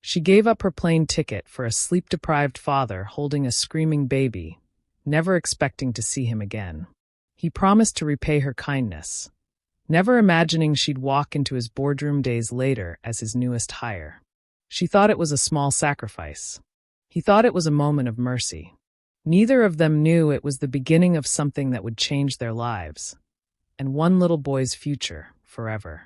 She gave up her plane ticket for a sleep-deprived father holding a screaming baby, never expecting to see him again. He promised to repay her kindness, never imagining she'd walk into his boardroom days later as his newest hire. She thought it was a small sacrifice. He thought it was a moment of mercy. Neither of them knew it was the beginning of something that would change their lives, and one little boy's future forever.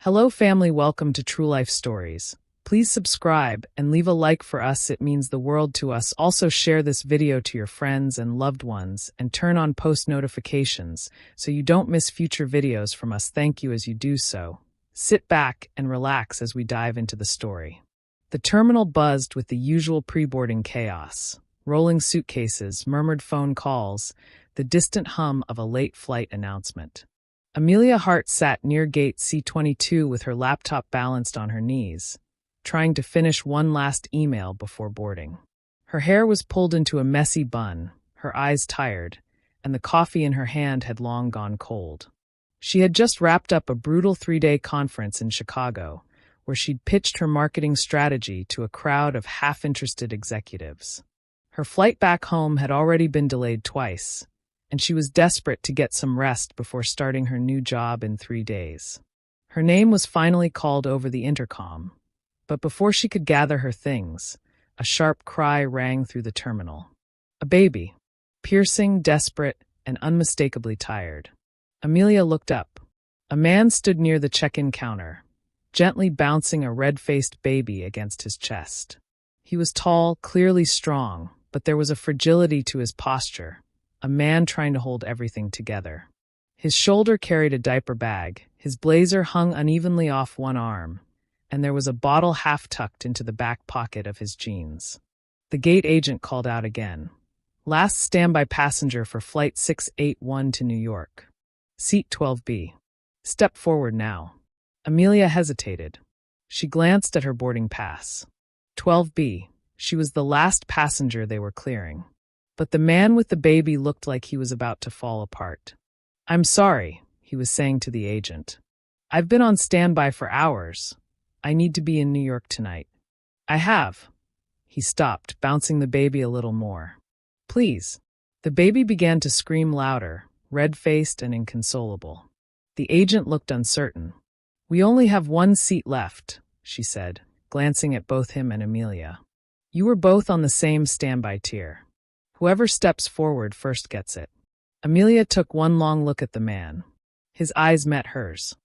Hello family, welcome to True Life Stories. Please subscribe and leave a like for us, it means the world to us. Also share this video to your friends and loved ones and turn on post notifications so you don't miss future videos from us. Thank you as you do so. Sit back and relax as we dive into the story. The terminal buzzed with the usual pre-boarding chaos. Rolling suitcases, murmured phone calls, the distant hum of a late flight announcement. Amelia Hart sat near gate C-22 with her laptop balanced on her knees, trying to finish one last email before boarding. Her hair was pulled into a messy bun, her eyes tired, and the coffee in her hand had long gone cold. She had just wrapped up a brutal 3-day conference in Chicago, where she'd pitched her marketing strategy to a crowd of half-interested executives. Her flight back home had already been delayed twice, and she was desperate to get some rest before starting her new job in 3 days. Her name was finally called over the intercom, but before she could gather her things, a sharp cry rang through the terminal. A baby, piercing, desperate, and unmistakably tired. Amelia looked up. A man stood near the check-in counter, gently bouncing a red-faced baby against his chest. He was tall, clearly strong, but there was a fragility to his posture, a man trying to hold everything together. His shoulder carried a diaper bag, his blazer hung unevenly off one arm, and there was a bottle half-tucked into the back pocket of his jeans. The gate agent called out again. Last standby passenger for Flight 681 to New York. Seat 12B. Step forward now. Amelia hesitated. She glanced at her boarding pass. 12B. She was the last passenger they were clearing. But the man with the baby looked like he was about to fall apart. "I'm sorry," he was saying to the agent. "I've been on standby for hours. I need to be in New York tonight." "I have." He stopped, bouncing the baby a little more. "Please." The baby began to scream louder, red-faced and inconsolable. The agent looked uncertain. "We only have one seat left," she said, glancing at both him and Amelia. "You were both on the same standby tier. Whoever steps forward first gets it." Amelia took one long look at the man. His eyes met hers.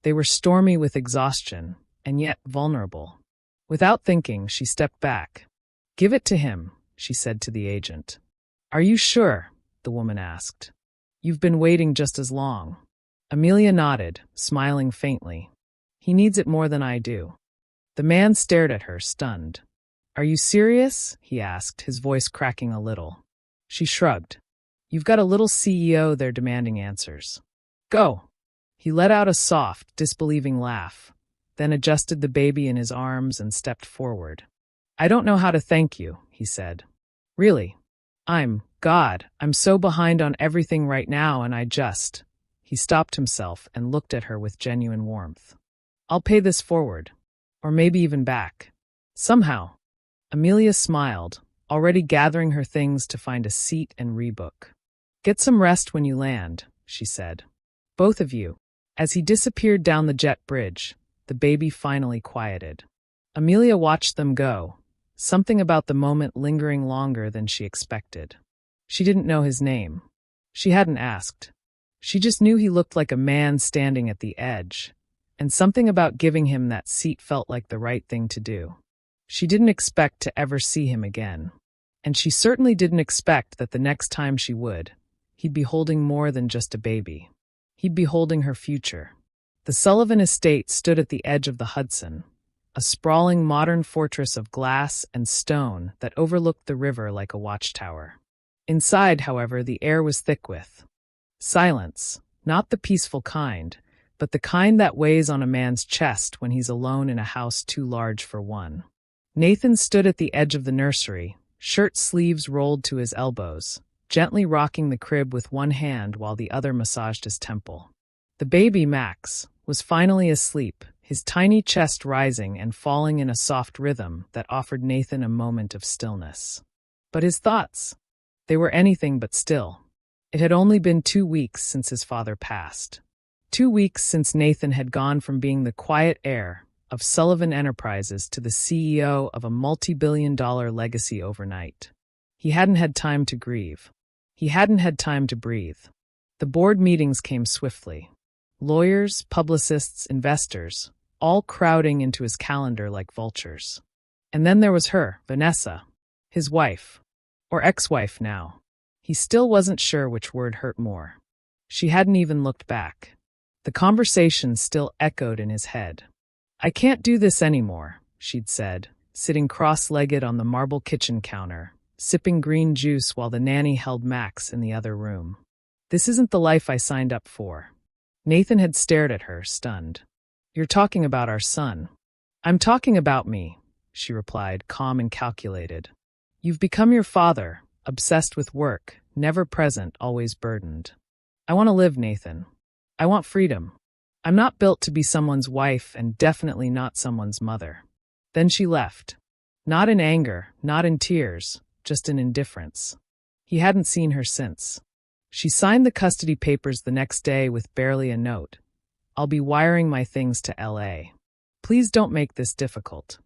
They were stormy with exhaustion, and yet vulnerable. Without thinking, she stepped back. "Give it to him," she said to the agent. "Are you sure?" the woman asked. "You've been waiting just as long." Amelia nodded, smiling faintly. "He needs it more than I do." The man stared at her, stunned. "Are you serious?" he asked, his voice cracking a little. She shrugged. "You've got a little CEO there demanding answers. Go." He let out a soft, disbelieving laugh, then adjusted the baby in his arms and stepped forward. "I don't know how to thank you," he said. "Really. I'm so behind on everything right now and I just—" He stopped himself and looked at her with genuine warmth. "I'll pay this forward. Or maybe even back. Somehow." Amelia smiled, already gathering her things to find a seat and rebook. "Get some rest when you land," she said. "Both of you." As he disappeared down the jet bridge, the baby finally quieted. Amelia watched them go, something about the moment lingering longer than she expected. She didn't know his name. She hadn't asked. She just knew he looked like a man standing at the edge, and something about giving him that seat felt like the right thing to do. She didn't expect to ever see him again, and she certainly didn't expect that the next time she would, he'd be holding more than just a baby. He'd be holding her future. The Sullivan estate stood at the edge of the Hudson, a sprawling modern fortress of glass and stone that overlooked the river like a watchtower. Inside, however, the air was thick with silence, not the peaceful kind, but the kind that weighs on a man's chest when he's alone in a house too large for one. Nathan stood at the edge of the nursery, shirt sleeves rolled to his elbows, gently rocking the crib with one hand while the other massaged his temple. The baby, Max, was finally asleep, his tiny chest rising and falling in a soft rhythm that offered Nathan a moment of stillness. But his thoughts, they were anything but still. It had only been 2 weeks since his father passed. 2 weeks since Nathan had gone from being the quiet heir of Sullivan Enterprises to the CEO of a multi-billion-dollar legacy overnight. He hadn't had time to grieve. He hadn't had time to breathe. The board meetings came swiftly. Lawyers, publicists, investors, all crowding into his calendar like vultures. And then there was her, Vanessa, his wife, or ex-wife now. He still wasn't sure which word hurt more. She hadn't even looked back. The conversation still echoed in his head. "I can't do this anymore," she'd said, sitting cross-legged on the marble kitchen counter, sipping green juice while the nanny held Max in the other room. "This isn't the life I signed up for." Nathan had stared at her, stunned. "You're talking about our son." "I'm talking about me," she replied, calm and calculated. "You've become your father, obsessed with work, never present, always burdened. I want to live, Nathan. I want freedom. I'm not built to be someone's wife and definitely not someone's mother." Then she left. Not in anger, not in tears, just in indifference. He hadn't seen her since. She signed the custody papers the next day with barely a note. "I'll be wiring my things to LA. Please don't make this difficult.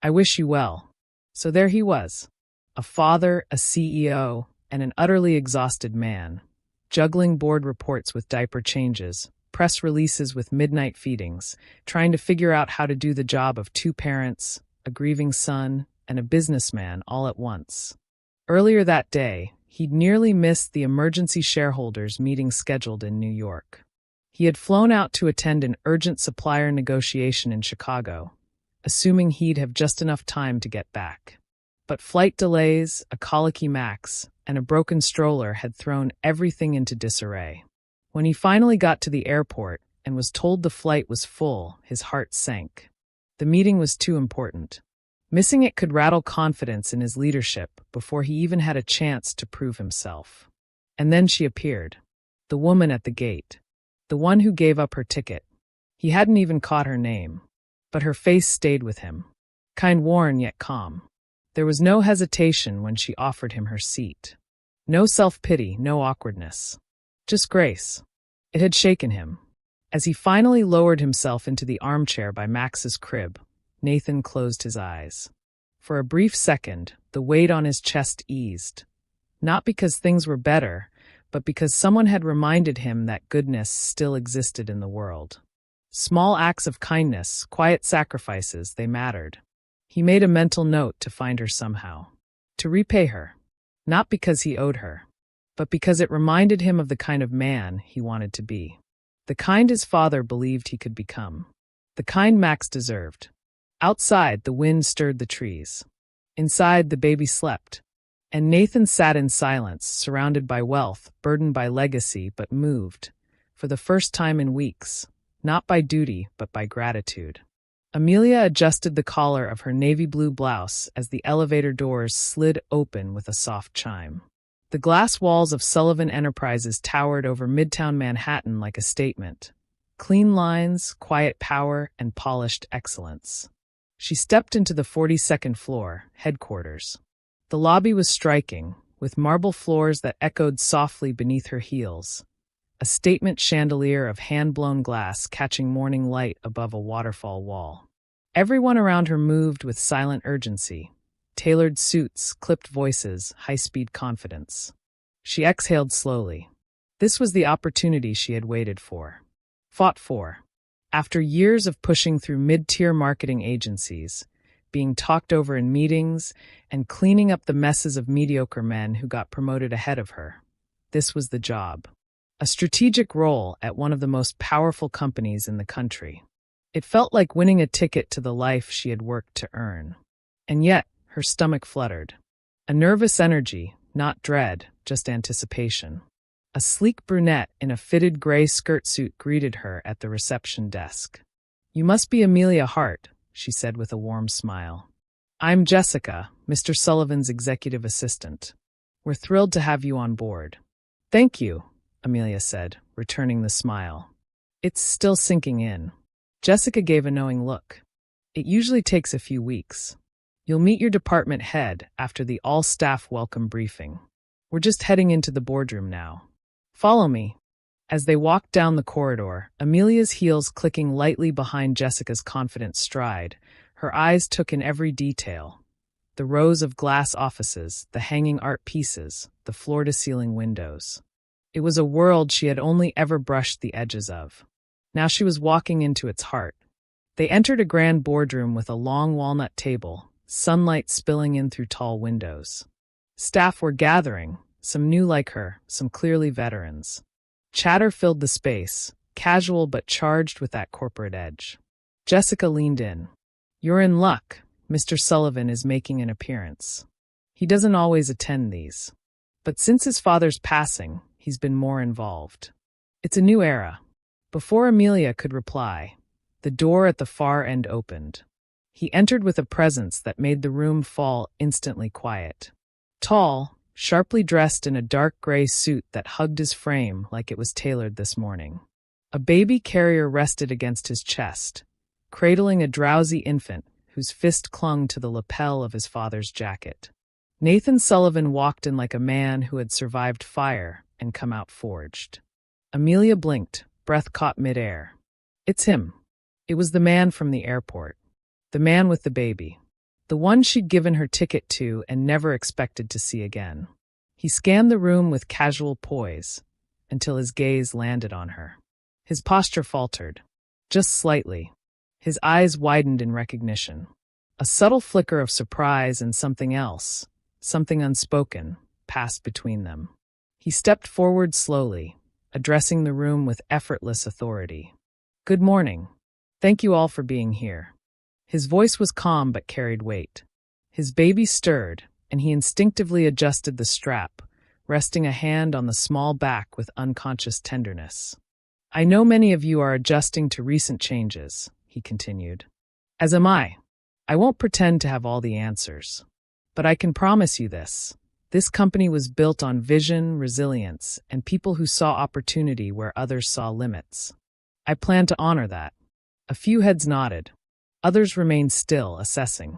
I wish you well." So there he was. A father, a CEO, and an utterly exhausted man, juggling board reports with diaper changes, press releases with midnight feedings, trying to figure out how to do the job of 2 parents, a grieving son, and a businessman all at once. Earlier that day, he'd nearly missed the emergency shareholders meeting scheduled in New York. He had flown out to attend an urgent supplier negotiation in Chicago, assuming he'd have just enough time to get back. But flight delays, a colicky Max, and a broken stroller had thrown everything into disarray. When he finally got to the airport and was told the flight was full, his heart sank. The meeting was too important. Missing it could rattle confidence in his leadership before he even had a chance to prove himself. And then she appeared. The woman at the gate. The one who gave up her ticket. He hadn't even caught her name. But her face stayed with him. Kind worn yet calm. There was no hesitation when she offered him her seat. No self-pity, no awkwardness. Just grace. It had shaken him. As he finally lowered himself into the armchair by Max's crib, Nathan closed his eyes. For a brief second, the weight on his chest eased. Not because things were better, but because someone had reminded him that goodness still existed in the world. Small acts of kindness, quiet sacrifices, they mattered. He made a mental note to find her somehow. To repay her. Not because he owed her, but because it reminded him of the kind of man he wanted to be. The kind his father believed he could become. The kind Max deserved. Outside, the wind stirred the trees. Inside, the baby slept. And Nathan sat in silence, surrounded by wealth, burdened by legacy, but moved, for the first time in weeks, not by duty, but by gratitude. Amelia adjusted the collar of her navy blue blouse as the elevator doors slid open with a soft chime. The glass walls of Sullivan Enterprises towered over Midtown Manhattan like a statement. Clean lines, quiet power, and polished excellence. She stepped into the 42nd floor, headquarters. The lobby was striking, with marble floors that echoed softly beneath her heels. A statement chandelier of hand-blown glass catching morning light above a waterfall wall. Everyone around her moved with silent urgency. Tailored suits, clipped voices, high-speed confidence. She exhaled slowly. This was the opportunity she had waited for. Fought for. After years of pushing through mid-tier marketing agencies, being talked over in meetings, and cleaning up the messes of mediocre men who got promoted ahead of her, this was the job. A strategic role at one of the most powerful companies in the country. It felt like winning a ticket to the life she had worked to earn. And yet, her stomach fluttered. A nervous energy, not dread, just anticipation. A sleek brunette in a fitted gray skirt suit greeted her at the reception desk. "You must be Amelia Hart," she said with a warm smile. "I'm Jessica, Mr. Sullivan's executive assistant. We're thrilled to have you on board." "Thank you," Amelia said, returning the smile. "It's still sinking in." Jessica gave a knowing look. It usually takes a few weeks. You'll meet your department head after the all-staff welcome briefing. We're just heading into the boardroom now. Follow me. As they walked down the corridor, Amelia's heels clicking lightly behind Jessica's confident stride, her eyes took in every detail. The rows of glass offices, the hanging art pieces, the floor-to-ceiling windows. It was a world she had only ever brushed the edges of. Now she was walking into its heart. They entered a grand boardroom with a long walnut table, sunlight spilling in through tall windows. Staff were gathering, some new like her, some clearly veterans. Chatter filled the space, casual but charged with that corporate edge. Jessica leaned in. "You're in luck. Mr. Sullivan is making an appearance. He doesn't always attend these. But since his father's passing, he's been more involved. It's a new era." Before Amelia could reply, the door at the far end opened. He entered with a presence that made the room fall instantly quiet. Tall, sharply dressed in a dark gray suit that hugged his frame like it was tailored this morning. A baby carrier rested against his chest, cradling a drowsy infant whose fist clung to the lapel of his father's jacket. Nathan Sullivan walked in like a man who had survived fire and come out forged. Amelia blinked, breath caught midair. It's him. It was the man from the airport. The man with the baby. The one she'd given her ticket to and never expected to see again. He scanned the room with casual poise until his gaze landed on her. His posture faltered, just slightly. His eyes widened in recognition. A subtle flicker of surprise and something else, something unspoken, passed between them. He stepped forward slowly, addressing the room with effortless authority. "Good morning. Thank you all for being here." His voice was calm but carried weight. His baby stirred, and he instinctively adjusted the strap, resting a hand on the small back with unconscious tenderness. "I know many of you are adjusting to recent changes," he continued. "As am I. I won't pretend to have all the answers. But I can promise you this. This company was built on vision, resilience, and people who saw opportunity where others saw limits. I plan to honor that." A few heads nodded. Others remained still, assessing.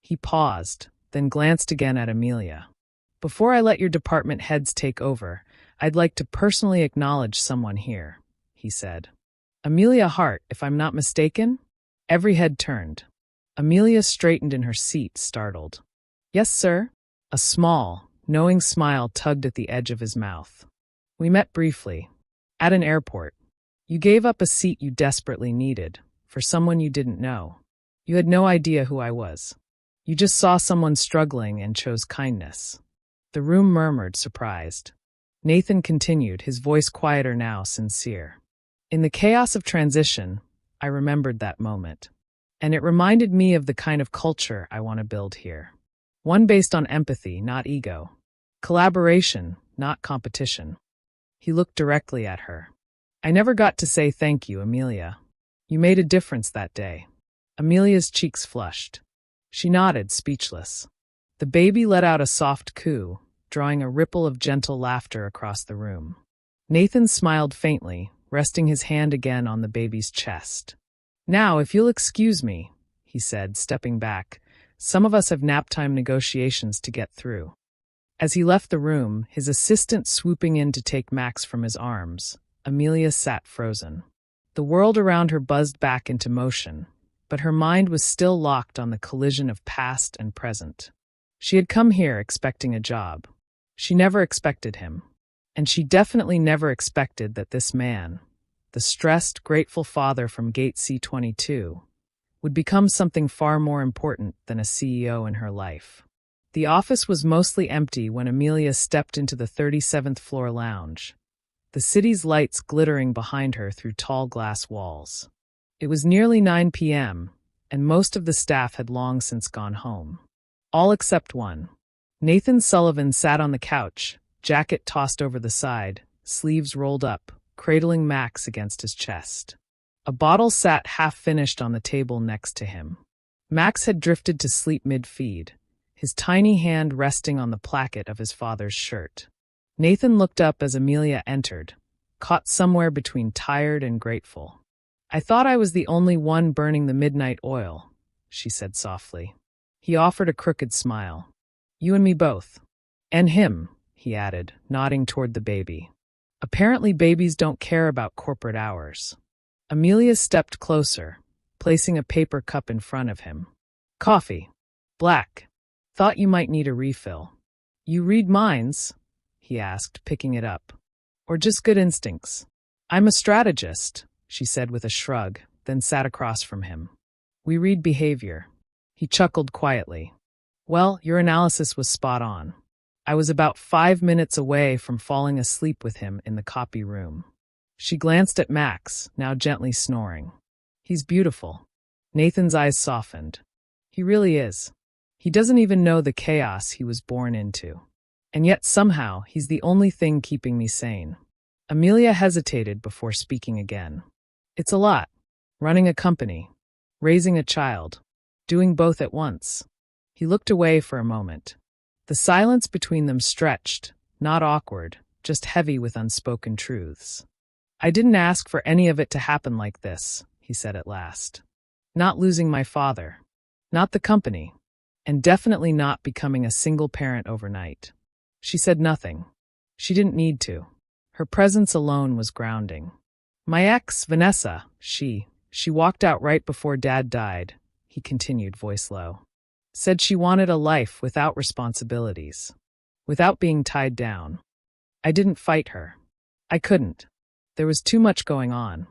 He paused, then glanced again at Amelia. "Before I let your department heads take over, I'd like to personally acknowledge someone here," he said. "Amelia Hart, if I'm not mistaken?" Every head turned. Amelia straightened in her seat, startled. "Yes, sir?" A small, knowing smile tugged at the edge of his mouth. "We met briefly. At an airport. You gave up a seat you desperately needed, for someone you didn't know. You had no idea who I was. You just saw someone struggling and chose kindness." The room murmured, surprised. Nathan continued, his voice quieter now, sincere. "In the chaos of transition, I remembered that moment. And it reminded me of the kind of culture I want to build here. One based on empathy, not ego. Collaboration, not competition." He looked directly at her. "I never got to say thank you, Amelia. You made a difference that day." Amelia's cheeks flushed. She nodded, speechless. The baby let out a soft coo, drawing a ripple of gentle laughter across the room. Nathan smiled faintly, resting his hand again on the baby's chest. "Now, if you'll excuse me," he said, stepping back, "some of us have nap-time negotiations to get through." As he left the room, his assistant swooping in to take Max from his arms, Amelia sat frozen. The world around her buzzed back into motion, but her mind was still locked on the collision of past and present. She had come here expecting a job. She never expected him. And she definitely never expected that this man, the stressed, grateful father from Gate C-22, would become something far more important than a CEO in her life. The office was mostly empty when Amelia stepped into the 37th floor lounge, the city's lights glittering behind her through tall glass walls. It was nearly 9 p.m., and most of the staff had long since gone home. All except one. Nathan Sullivan sat on the couch, jacket tossed over the side, sleeves rolled up, cradling Max against his chest. A bottle sat half-finished on the table next to him. Max had drifted to sleep mid-feed, his tiny hand resting on the placket of his father's shirt. Nathan looked up as Amelia entered, caught somewhere between tired and grateful. I thought I was the only one burning the midnight oil, she said softly. He offered a crooked smile. You and me both. And him, he added, nodding toward the baby. Apparently babies don't care about corporate hours. Amelia stepped closer, placing a paper cup in front of him. Coffee. Black. Thought you might need a refill. You read minds? He asked, picking it up. Or just good instincts? I'm a strategist, she said with a shrug, then sat across from him. We read behavior. He chuckled quietly. Well, your analysis was spot on. I was about 5 minutes away from falling asleep with him in the copy room. She glanced at Max, now gently snoring. He's beautiful. Nathan's eyes softened. He really is. He doesn't even know the chaos he was born into. And yet somehow he's the only thing keeping me sane. Amelia hesitated before speaking again. It's a lot. Running a company. Raising a child. Doing both at once. He looked away for a moment. The silence between them stretched, not awkward, just heavy with unspoken truths. I didn't ask for any of it to happen like this, he said at last. Not losing my father. Not the company. And definitely not becoming a single parent overnight. She said nothing. She didn't need to. Her presence alone was grounding. My ex, Vanessa, she walked out right before Dad died, he continued, voice low. Said she wanted a life without responsibilities. Without being tied down. I didn't fight her. I couldn't. There was too much going on.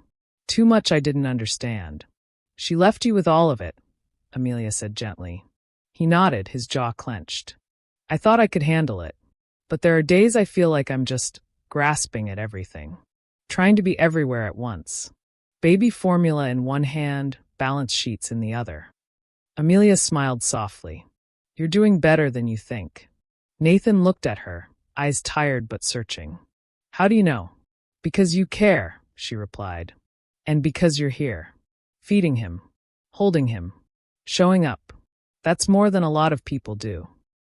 Too much I didn't understand. She left you with all of it, Amelia said gently. He nodded, his jaw clenched. I thought I could handle it. But there are days I feel like I'm just grasping at everything. Trying to be everywhere at once. Baby formula in one hand, balance sheets in the other. Amelia smiled softly. You're doing better than you think. Nathan looked at her, eyes tired but searching. How do you know? Because you care, she replied. And because you're here. Feeding him. Holding him. Showing up. That's more than a lot of people do.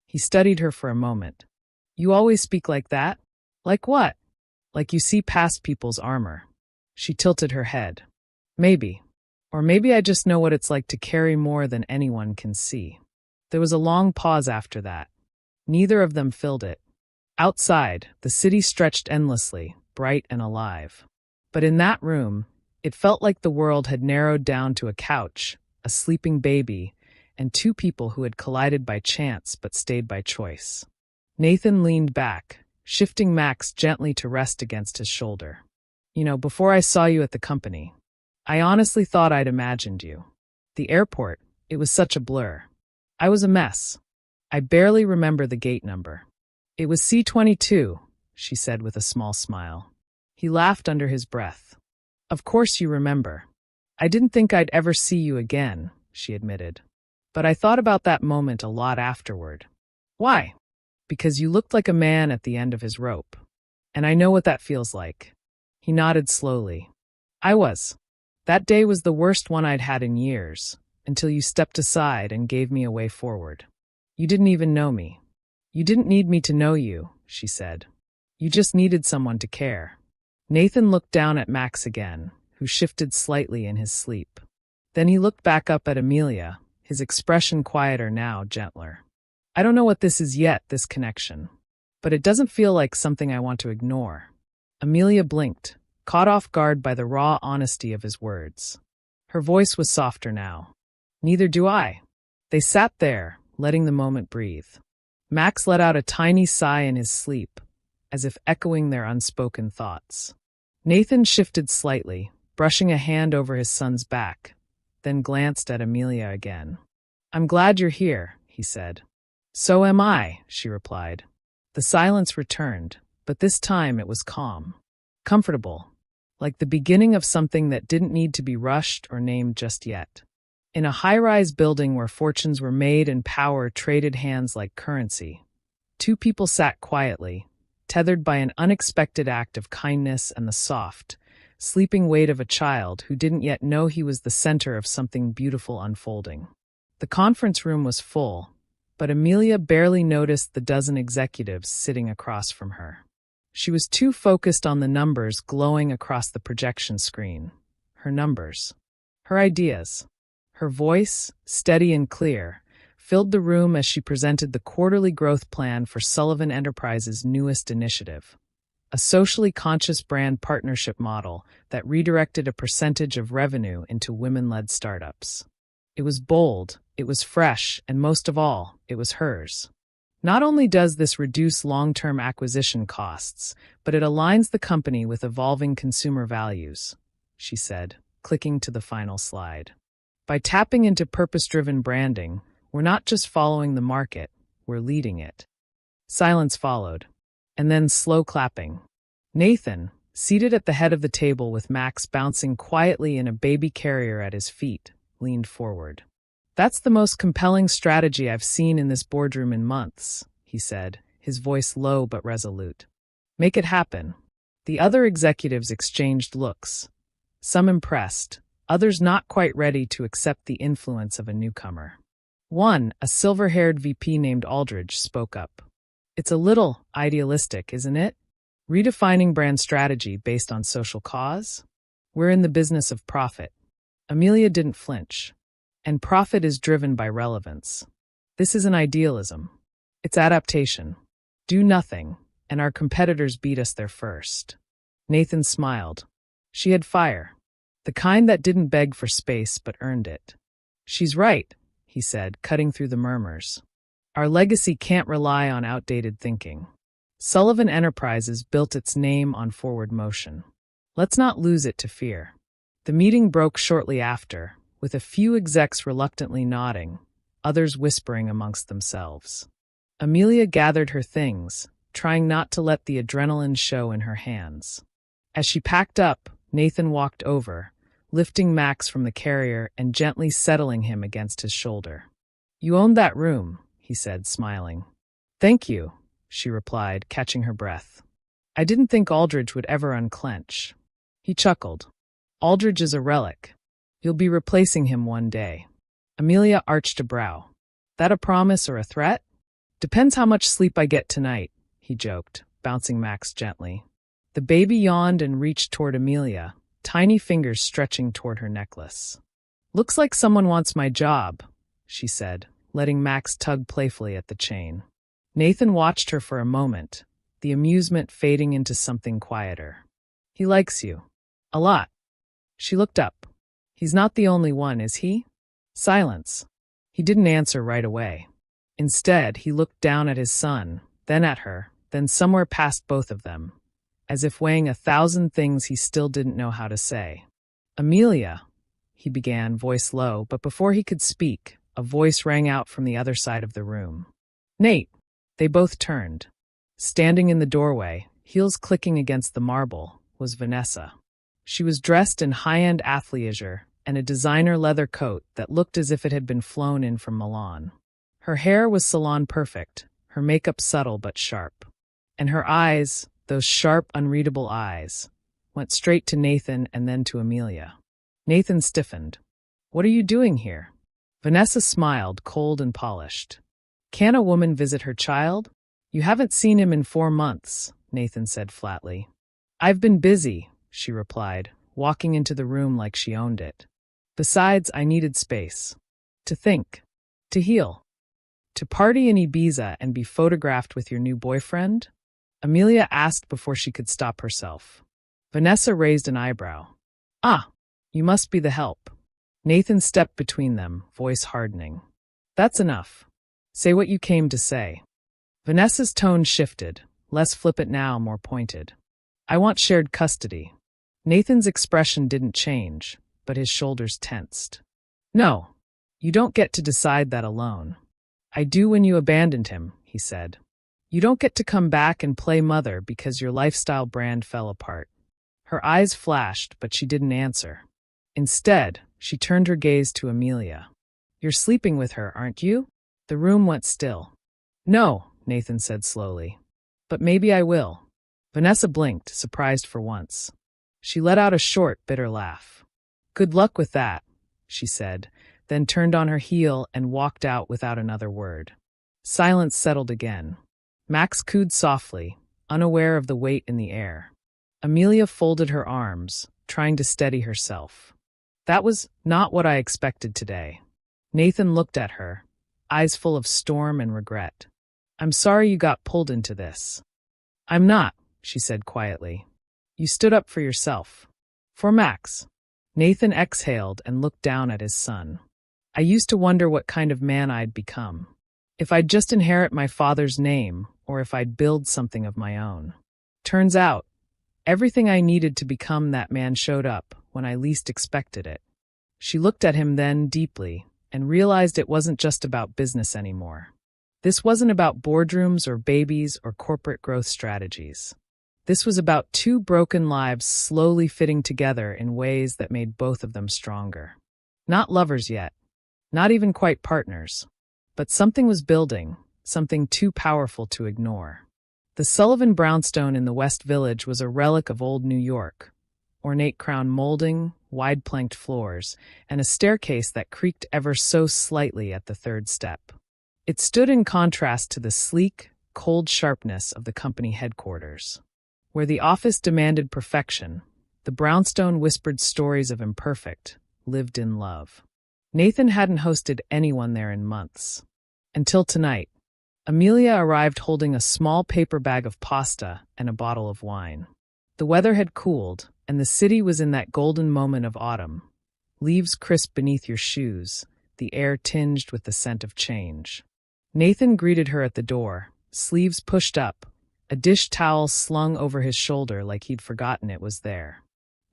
He studied her for a moment. You always speak like that? Like what? Like you see past people's armor. She tilted her head. Maybe. Or maybe I just know what it's like to carry more than anyone can see. There was a long pause after that. Neither of them filled it. Outside, the city stretched endlessly, bright and alive. But in that room, it felt like the world had narrowed down to a couch, a sleeping baby, and two people who had collided by chance but stayed by choice. Nathan leaned back, shifting Max gently to rest against his shoulder. You know, before I saw you at the company, I honestly thought I'd imagined you. The airport, it was such a blur. I was a mess. I barely remember the gate number. It was C-22, she said with a small smile. He laughed under his breath. Of course you remember. I didn't think I'd ever see you again, she admitted. But I thought about that moment a lot afterward. Why? Because you looked like a man at the end of his rope. And I know what that feels like. He nodded slowly. I was. That day was the worst one I'd had in years, until you stepped aside and gave me a way forward. You didn't even know me. You didn't need me to know you, she said. You just needed someone to care. Nathan looked down at Max again, who shifted slightly in his sleep. Then he looked back up at Amelia, his expression quieter now, gentler. I don't know what this is yet, this connection. But it doesn't feel like something I want to ignore. Amelia blinked, caught off guard by the raw honesty of his words. Her voice was softer now. Neither do I. They sat there, letting the moment breathe. Max let out a tiny sigh in his sleep, as if echoing their unspoken thoughts. Nathan shifted slightly, brushing a hand over his son's back, then glanced at Amelia again. I'm glad you're here, he said. So am I, she replied. The silence returned, but this time it was calm. Comfortable. Like the beginning of something that didn't need to be rushed or named just yet. In a high-rise building where fortunes were made and power traded hands like currency, two people sat quietly, tethered by an unexpected act of kindness and the soft, sleeping weight of a child who didn't yet know he was the center of something beautiful unfolding. The conference room was full, but Amelia barely noticed the dozen executives sitting across from her. She was too focused on the numbers glowing across the projection screen. her numbers, her ideas. Her voice, steady and clear, filled the room as she presented the quarterly growth plan for Sullivan Enterprises' newest initiative, a socially conscious brand partnership model that redirected a percentage of revenue into women-led startups. It was bold, it was fresh, and most of all, it was hers. Not only does this reduce long-term acquisition costs, but it aligns the company with evolving consumer values, she said, clicking to the final slide. By tapping into purpose-driven branding, we're not just following the market, we're leading it. Silence followed, and then slow clapping. Nathan, seated at the head of the table with Max bouncing quietly in a baby carrier at his feet, leaned forward. "That's the most compelling strategy I've seen in this boardroom in months," he said, his voice low but resolute. "Make it happen." The other executives exchanged looks, some impressed, others not quite ready to accept the influence of a newcomer. One, a silver-haired VP named Aldridge, spoke up. "It's a little idealistic, isn't it? Redefining brand strategy based on social cause? We're in the business of profit." Amelia didn't flinch. "And profit is driven by relevance. This isn't idealism. It's adaptation. Do nothing, and our competitors beat us there first." Nathan smiled. She had fire. The kind that didn't beg for space but earned it. "She's right," he said, cutting through the murmurs. "Our legacy can't rely on outdated thinking. Sullivan Enterprises built its name on forward motion. Let's not lose it to fear." The meeting broke shortly after, with a few execs reluctantly nodding, others whispering amongst themselves. Amelia gathered her things, trying not to let the adrenaline show in her hands. As she packed up, Nathan walked over, lifting Max from the carrier and gently settling him against his shoulder. "You owned that room," he said, smiling. "Thank you," she replied, catching her breath. "I didn't think Aldridge would ever unclench." He chuckled. "Aldridge is a relic. You'll be replacing him one day." Amelia arched a brow. "That a promise or a threat?" "Depends how much sleep I get tonight," he joked, bouncing Max gently. The baby yawned and reached toward Amelia, tiny fingers stretching toward her necklace. "Looks like someone wants my job," she said, letting Max tug playfully at the chain. Nathan watched her for a moment, the amusement fading into something quieter. "He likes you. A lot." She looked up. "He's not the only one, is he?" Silence. He didn't answer right away. Instead, he looked down at his son, then at her, then somewhere past both of them, as if weighing 1,000 things he still didn't know how to say. "Amelia," he began, voice low, but before he could speak, a voice rang out from the other side of the room. "Nate." They both turned. Standing in the doorway, heels clicking against the marble, was Vanessa. She was dressed in high-end athleisure and a designer leather coat that looked as if it had been flown in from Milan. Her hair was salon perfect, her makeup subtle but sharp. And her eyes, those sharp, unreadable eyes, went straight to Nathan and then to Amelia. Nathan stiffened. "What are you doing here?" Vanessa smiled, cold and polished. "Can a woman visit her child?" "You haven't seen him in 4 months, Nathan said flatly. "I've been busy," she replied, walking into the room like she owned it. "Besides, I needed space. To think. To heal. To party in Ibiza and be photographed with your new boyfriend?" Amelia asked before she could stop herself. Vanessa raised an eyebrow. "Ah, you must be the help." Nathan stepped between them, voice hardening. "That's enough. Say what you came to say." Vanessa's tone shifted, less flippant now, more pointed. "I want shared custody." Nathan's expression didn't change, but his shoulders tensed. "No, you don't get to decide that alone. I do when you abandoned him," he said. "You don't get to come back and play mother because your lifestyle brand fell apart." Her eyes flashed, but she didn't answer. Instead, she turned her gaze to Amelia. "You're sleeping with her, aren't you?" The room went still. "No," Nathan said slowly. "But maybe I will." Vanessa blinked, surprised for once. She let out a short, bitter laugh. "Good luck with that," she said, then turned on her heel and walked out without another word. Silence settled again. Max cooed softly, unaware of the weight in the air. Amelia folded her arms, trying to steady herself. That was not what I expected today. Nathan looked at her, eyes full of storm and regret. I'm sorry you got pulled into this. I'm not, she said quietly. You stood up for yourself. For Max. Nathan exhaled and looked down at his son. I used to wonder what kind of man I'd become. If I'd just inherit my father's name, or if I'd build something of my own. Turns out, everything I needed to become that man showed up when I least expected it. She looked at him then deeply and realized it wasn't just about business anymore. This wasn't about boardrooms or babies or corporate growth strategies. This was about two broken lives slowly fitting together in ways that made both of them stronger. Not lovers yet, not even quite partners, but something was building, something too powerful to ignore. The Sullivan brownstone in the West Village was a relic of old New York, ornate crown molding, wide-planked floors, and a staircase that creaked ever so slightly at the third step. It stood in contrast to the sleek, cold sharpness of the company headquarters. Where the office demanded perfection, the brownstone whispered stories of imperfect, lived-in love. Nathan hadn't hosted anyone there in months. Until tonight. Amelia arrived holding a small paper bag of pasta and a bottle of wine. The weather had cooled, and the city was in that golden moment of autumn. Leaves crisp beneath your shoes, the air tinged with the scent of change. Nathan greeted her at the door, sleeves pushed up, a dish towel slung over his shoulder like he'd forgotten it was there.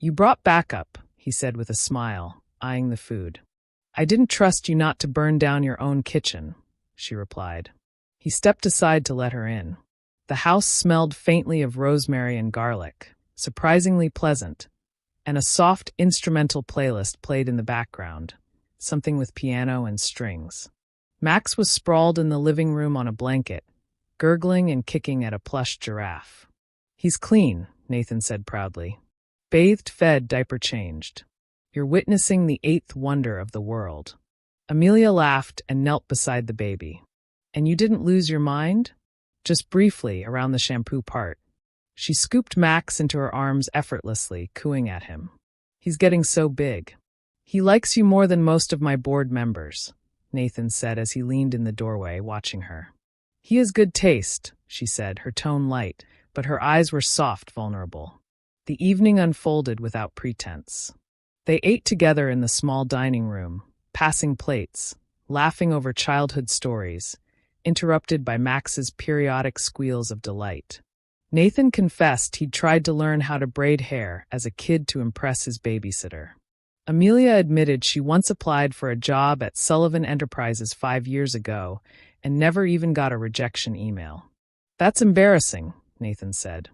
You brought backup, he said with a smile, eyeing the food. I didn't trust you not to burn down your own kitchen, she replied. He stepped aside to let her in. The house smelled faintly of rosemary and garlic, surprisingly pleasant, and a soft instrumental playlist played in the background, something with piano and strings. Max was sprawled in the living room on a blanket, gurgling and kicking at a plush giraffe. He's clean, Nathan said proudly. Bathed, fed, diaper changed. You're witnessing the eighth wonder of the world. Amelia laughed and knelt beside the baby. And you didn't lose your mind? Just briefly, around the shampoo part. She scooped Max into her arms effortlessly, cooing at him. He's getting so big. He likes you more than most of my board members, Nathan said as he leaned in the doorway, watching her. He has good taste, she said, her tone light, but her eyes were soft, vulnerable. The evening unfolded without pretense. They ate together in the small dining room, passing plates, laughing over childhood stories, interrupted by Max's periodic squeals of delight. Nathan confessed he'd tried to learn how to braid hair as a kid to impress his babysitter. Amelia admitted she once applied for a job at Sullivan Enterprises 5 years ago and never even got a rejection email. That's embarrassing, Nathan said.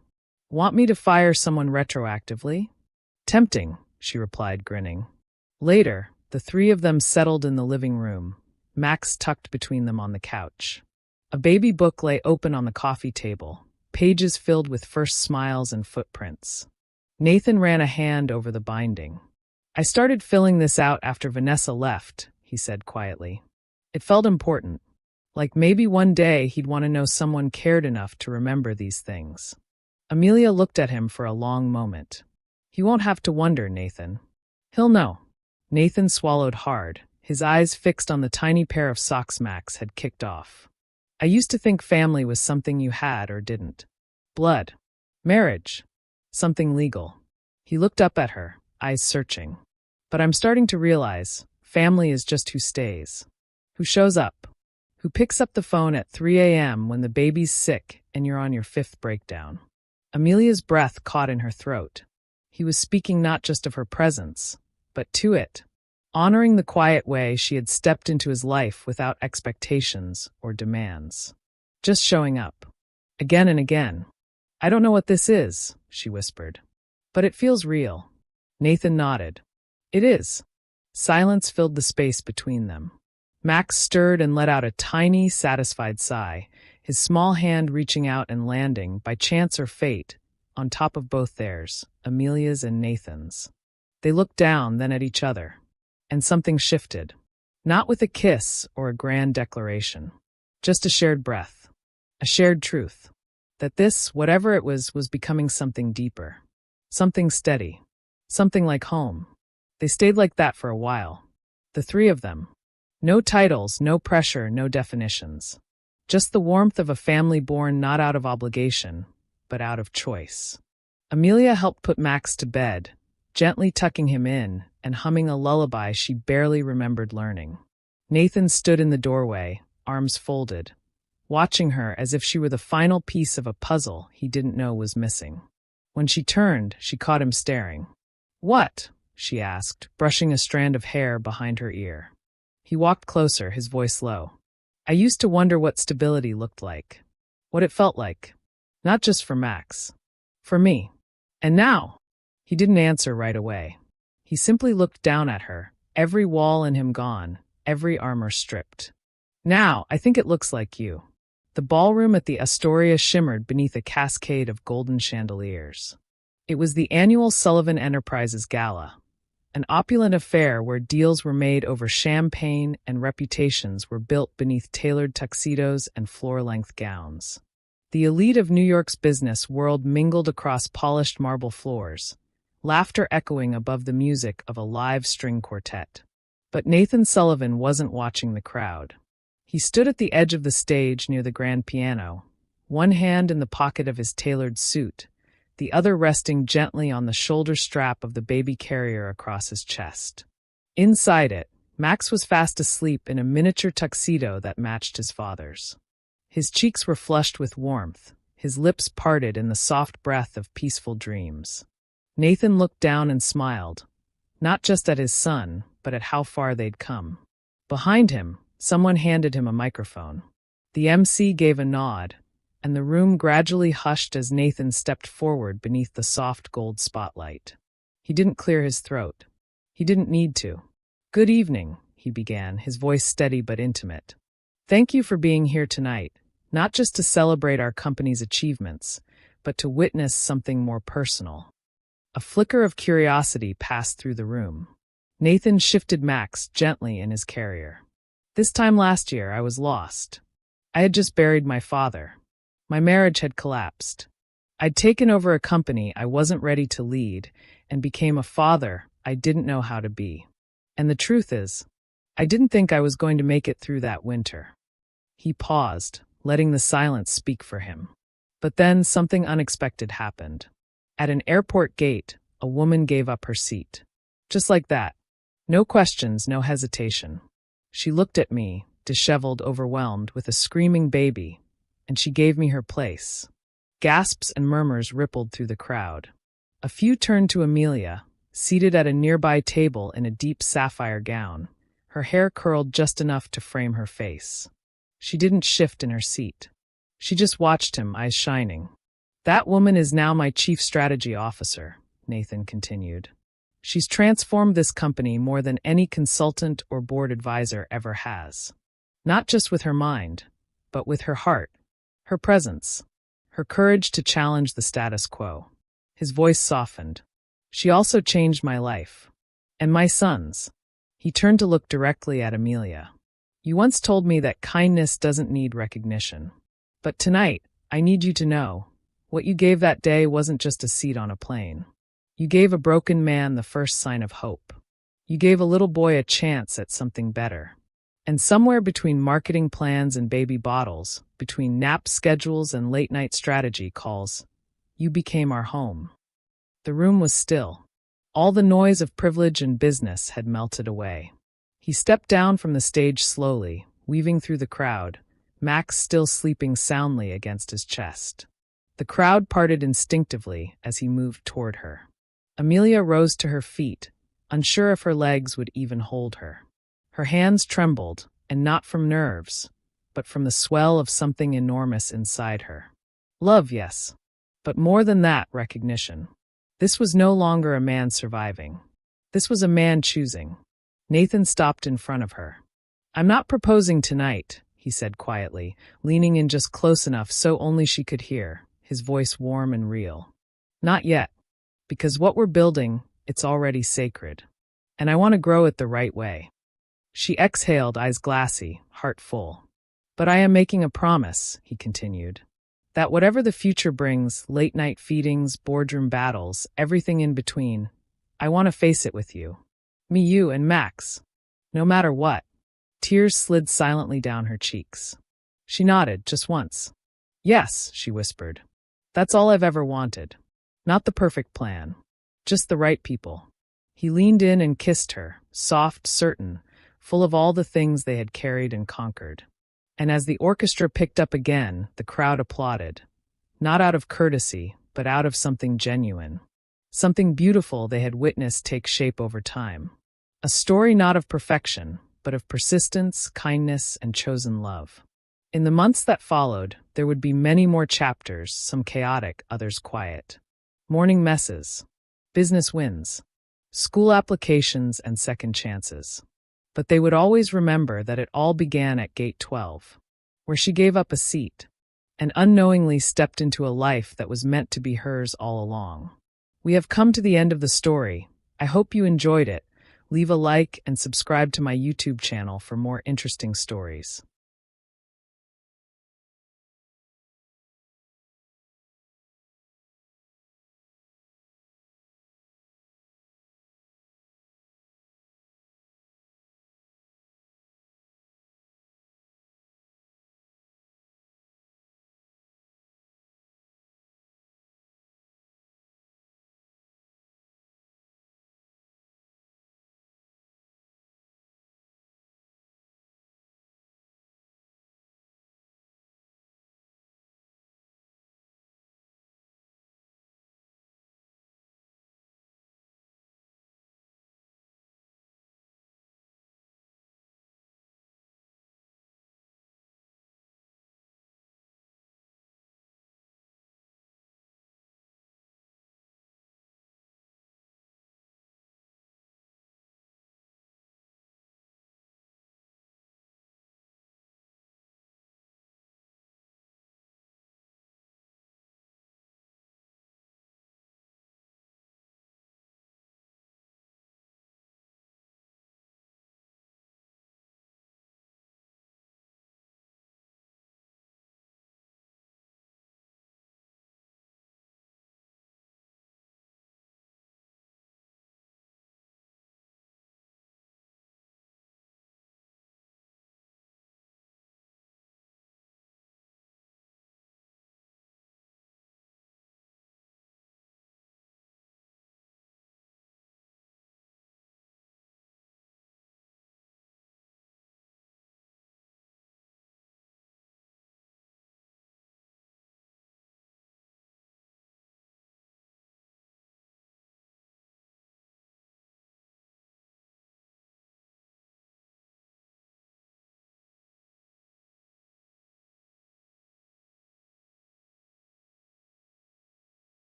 Want me to fire someone retroactively? Tempting, she replied, grinning. Later, the three of them settled in the living room, Max tucked between them on the couch. A baby book lay open on the coffee table, pages filled with first smiles and footprints. Nathan ran a hand over the binding. I started filling this out after Vanessa left, he said quietly. It felt important. Like maybe one day he'd want to know someone cared enough to remember these things. Amelia looked at him for a long moment. You won't have to wonder, Nathan. He'll know. Nathan swallowed hard, his eyes fixed on the tiny pair of socks Max had kicked off. I used to think family was something you had or didn't. Blood. Marriage. Something legal. He looked up at her, eyes searching. But I'm starting to realize, family is just who stays. Who shows up. Who picks up the phone at 3 a.m. when the baby's sick and you're on your 5th breakdown. Amelia's breath caught in her throat. He was speaking not just of her presence, but to it, honoring the quiet way she had stepped into his life without expectations or demands. Just showing up. Again and again. I don't know what this is, she whispered. But it feels real. Nathan nodded. It is. Silence filled the space between them. Max stirred and let out a tiny, satisfied sigh, his small hand reaching out and landing, by chance or fate, on top of both theirs, Amelia's and Nathan's. They looked down, then at each other. And something shifted. Not with a kiss or a grand declaration. Just a shared breath. A shared truth. That this, whatever it was becoming something deeper. Something steady. Something like home. They stayed like that for a while. The three of them. No titles, no pressure, no definitions. Just the warmth of a family born not out of obligation, but out of choice. Amelia helped put Max to bed, gently tucking him in and humming a lullaby she barely remembered learning. Nathan stood in the doorway, arms folded, watching her as if she were the final piece of a puzzle he didn't know was missing. When she turned, she caught him staring. "What?" she asked, brushing a strand of hair behind her ear. He walked closer, his voice low. "I used to wonder what stability looked like. What it felt like. Not just for Max. For me. And now?" He didn't answer right away. He simply looked down at her, every wall in him gone, every armor stripped. "Now, I think it looks like you." The ballroom at the Astoria shimmered beneath a cascade of golden chandeliers. It was the annual Sullivan Enterprises Gala, an opulent affair where deals were made over champagne and reputations were built beneath tailored tuxedos and floor-length gowns. The elite of New York's business world mingled across polished marble floors, laughter echoing above the music of a live string quartet. But Nathan Sullivan wasn't watching the crowd. He stood at the edge of the stage near the grand piano, one hand in the pocket of his tailored suit, the other resting gently on the shoulder strap of the baby carrier across his chest. Inside it, Max was fast asleep in a miniature tuxedo that matched his father's. His cheeks were flushed with warmth, his lips parted in the soft breath of peaceful dreams. Nathan looked down and smiled, not just at his son, but at how far they'd come. Behind him, someone handed him a microphone. The MC gave a nod, and the room gradually hushed as Nathan stepped forward beneath the soft gold spotlight. He didn't clear his throat. He didn't need to. "Good evening," he began, his voice steady but intimate. "Thank you for being here tonight, not just to celebrate our company's achievements, but to witness something more personal." A flicker of curiosity passed through the room. Nathan shifted Max gently in his carrier. "This time last year, I was lost. I had just buried my father. My marriage had collapsed. I'd taken over a company I wasn't ready to lead and became a father I didn't know how to be. And the truth is, I didn't think I was going to make it through that winter." He paused, letting the silence speak for him. But then something unexpected happened. At an airport gate, a woman gave up her seat. Just like that. No questions, no hesitation. She looked at me, disheveled, overwhelmed, with a screaming baby, and she gave me her place. Gasps and murmurs rippled through the crowd. A few turned to Amelia, seated at a nearby table in a deep sapphire gown, her hair curled just enough to frame her face. She didn't shift in her seat. She just watched him, eyes shining. "That woman is now my chief strategy officer," Nathan continued. "She's transformed this company more than any consultant or board advisor ever has. Not just with her mind, but with her heart, her presence, her courage to challenge the status quo." His voice softened. "She also changed my life. And my son's." He turned to look directly at Amelia. "You once told me that kindness doesn't need recognition. But tonight, I need you to know, what you gave that day wasn't just a seat on a plane. You gave a broken man the first sign of hope. You gave a little boy a chance at something better. And somewhere between marketing plans and baby bottles, between nap schedules and late-night strategy calls, you became our home." The room was still. All the noise of privilege and business had melted away. He stepped down from the stage slowly, weaving through the crowd, Max still sleeping soundly against his chest. The crowd parted instinctively as he moved toward her. Amelia rose to her feet, unsure if her legs would even hold her. Her hands trembled, and not from nerves, but from the swell of something enormous inside her. Love, yes. But more than that, recognition. This was no longer a man surviving. This was a man choosing. Nathan stopped in front of her. "I'm not proposing tonight," he said quietly, leaning in just close enough so only she could hear, his voice warm and real. "Not yet. Because what we're building, it's already sacred. And I want to grow it the right way." She exhaled, eyes glassy, heart full. "But I am making a promise," he continued, "that whatever the future brings, late-night feedings, boardroom battles, everything in between, I want to face it with you. Me, you, and Max. No matter what. Tears slid silently down her cheeks. She nodded, just once. Yes, she whispered. That's all I've ever wanted. Not the perfect plan. Just the right people. He leaned in and kissed her, soft, certain, full of all the things they had carried and conquered. And as the orchestra picked up again, the crowd applauded. Not out of courtesy, but out of something genuine. Something beautiful they had witnessed take shape over time. A story not of perfection, but of persistence, kindness, and chosen love. In the months that followed, there would be many more chapters, some chaotic, others quiet. Morning messes, business wins, school applications, and second chances. But they would always remember that it all began at Gate 12, where she gave up a seat and unknowingly stepped into a life that was meant to be hers all along. We have come to the end of the story. I hope you enjoyed it. Leave a like and subscribe to my YouTube channel for more interesting stories.